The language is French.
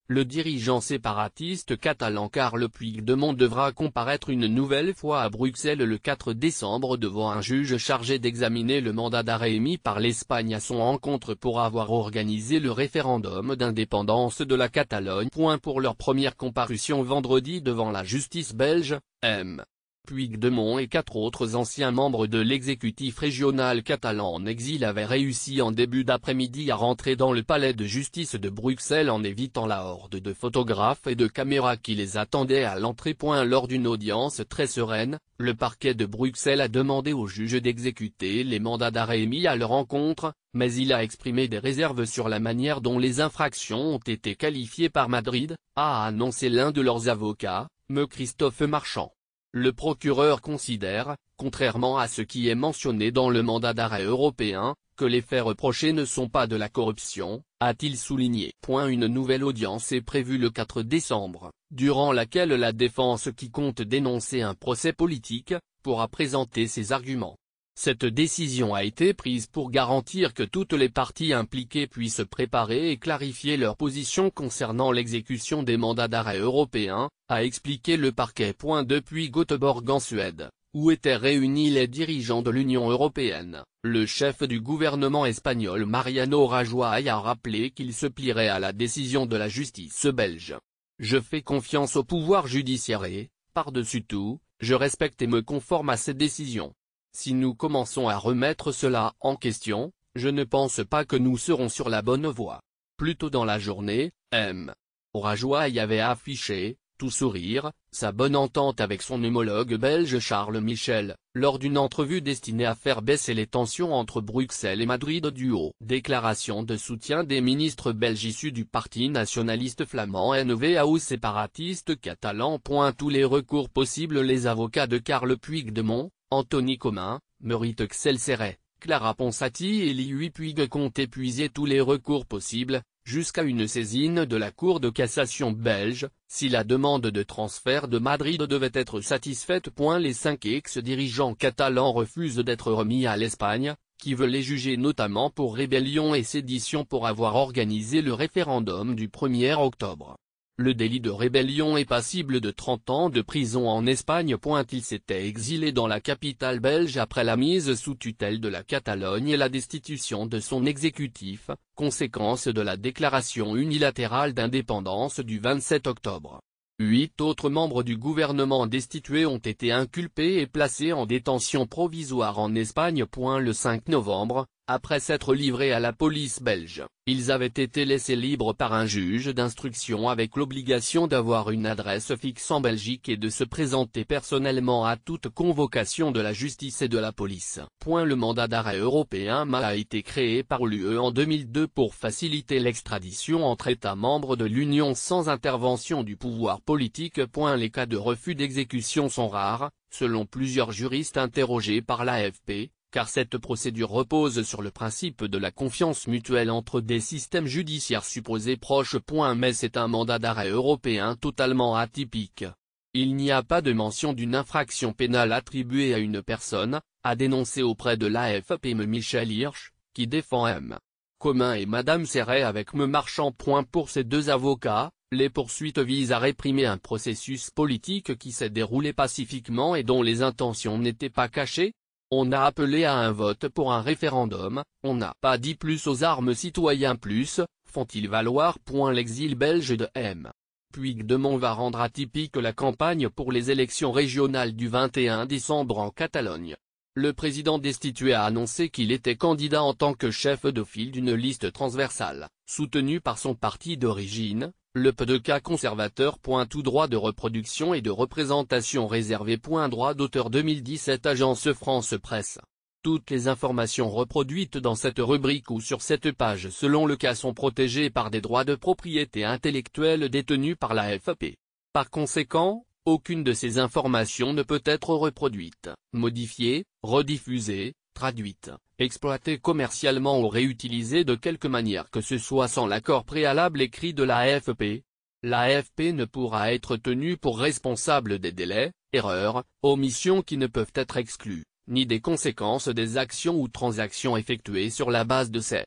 le dirigeant séparatiste catalan Carles Puigdemont devra comparaître une nouvelle fois à Bruxelles le 4 décembre devant un juge chargé d'examiner le mandat d'arrêt émis par l'Espagne à son encontre pour avoir organisé le référendum d'indépendance de la Catalogne. Pour leur première comparution vendredi devant la justice belge, M. Puigdemont et 4 autres anciens membres de l'exécutif régional catalan en exil avaient réussi en début d'après-midi à rentrer dans le palais de justice de Bruxelles en évitant la horde de photographes et de caméras qui les attendaient à l'entrée. Lors d'une audience très sereine, le parquet de Bruxelles a demandé au juge d'exécuter les mandats d'arrêt émis à leur encontre, mais il a exprimé des réserves sur la manière dont les infractions ont été qualifiées par Madrid, a annoncé l'un de leurs avocats, M. Christophe Marchand. Le procureur considère, contrairement à ce qui est mentionné dans le mandat d'arrêt européen, que les faits reprochés ne sont pas de la corruption, a-t-il souligné. Une nouvelle audience est prévue le 4 décembre, durant laquelle la défense qui compte dénoncer un procès politique, pourra présenter ses arguments. Cette décision a été prise pour garantir que toutes les parties impliquées puissent préparer et clarifier leur position concernant l'exécution des mandats d'arrêt européens, a expliqué le parquet. Depuis Göteborg en Suède, où étaient réunis les dirigeants de l'Union européenne, le chef du gouvernement espagnol Mariano Rajoy a rappelé qu'il se plierait à la décision de la justice belge. Je fais confiance au pouvoir judiciaire et, par-dessus tout, je respecte et me conforme à ces décisions. Si nous commençons à remettre cela en question, je ne pense pas que nous serons sur la bonne voie. Plus tôt dans la journée, M. Rajoy avait affiché, tout sourire, sa bonne entente avec son homologue belge Charles Michel, lors d'une entrevue destinée à faire baisser les tensions entre Bruxelles et Madrid du haut. Déclaration de soutien des ministres belges issus du parti nationaliste flamand NVA aux séparatistes catalans. Tous les recours possibles. Les avocats de Carles Puigdemont, Anthony Commun, Meuritte Xelceret, Clara Ponsati et Louis Puig comptent épuiser tous les recours possibles, jusqu'à une saisine de la Cour de cassation belge, si la demande de transfert de Madrid devait être satisfaite. Les 5 ex-dirigeants catalans refusent d'être remis à l'Espagne, qui veut les juger notamment pour rébellion et sédition pour avoir organisé le référendum du 1er octobre. Le délit de rébellion est passible de 30 ans de prison en Espagne. Il s'était exilé dans la capitale belge après la mise sous tutelle de la Catalogne et la destitution de son exécutif, conséquence de la déclaration unilatérale d'indépendance du 27 octobre. 8 autres membres du gouvernement destitués ont été inculpés et placés en détention provisoire en Espagne. Le 5 novembre, après s'être livrés à la police belge, ils avaient été laissés libres par un juge d'instruction avec l'obligation d'avoir une adresse fixe en Belgique et de se présenter personnellement à toute convocation de la justice et de la police. Le mandat d'arrêt européen a été créé par l'UE en 2002 pour faciliter l'extradition entre États membres de l'Union sans intervention du pouvoir politique. Les cas de refus d'exécution sont rares, selon plusieurs juristes interrogés par l'AFP, car cette procédure repose sur le principe de la confiance mutuelle entre des systèmes judiciaires supposés proches. Mais c'est un mandat d'arrêt européen totalement atypique. Il n'y a pas de mention d'une infraction pénale attribuée à une personne, a dénoncé auprès de l'AFP M. Michel Hirsch, qui défend M. Commun et Madame Serret avec M. Marchand. Pour ces 2 avocats, les poursuites visent à réprimer un processus politique qui s'est déroulé pacifiquement et dont les intentions n'étaient pas cachées. On a appelé à un vote pour un référendum, on n'a pas dit plus aux armes citoyens plus, font-ils valoir. L'exil belge de M. Puigdemont va rendre atypique la campagne pour les élections régionales du 21 décembre en Catalogne. Le président destitué a annoncé qu'il était candidat en tant que chef de file d'une liste transversale, soutenue par son parti d'origine, le PDK conservateur. Tout droit de reproduction et de représentation réservé. Droit d'auteur 2017 Agence France Presse. Toutes les informations reproduites dans cette rubrique ou sur cette page selon le cas sont protégées par des droits de propriété intellectuelle détenus par l'AFP. Par conséquent, aucune de ces informations ne peut être reproduite, modifiée, rediffusée, traduite, exploitée commercialement ou réutilisée de quelque manière que ce soit sans l'accord préalable écrit de l'AFP. L'AFP ne pourra être tenue pour responsable des délais, erreurs, omissions qui ne peuvent être exclues, ni des conséquences des actions ou transactions effectuées sur la base de ces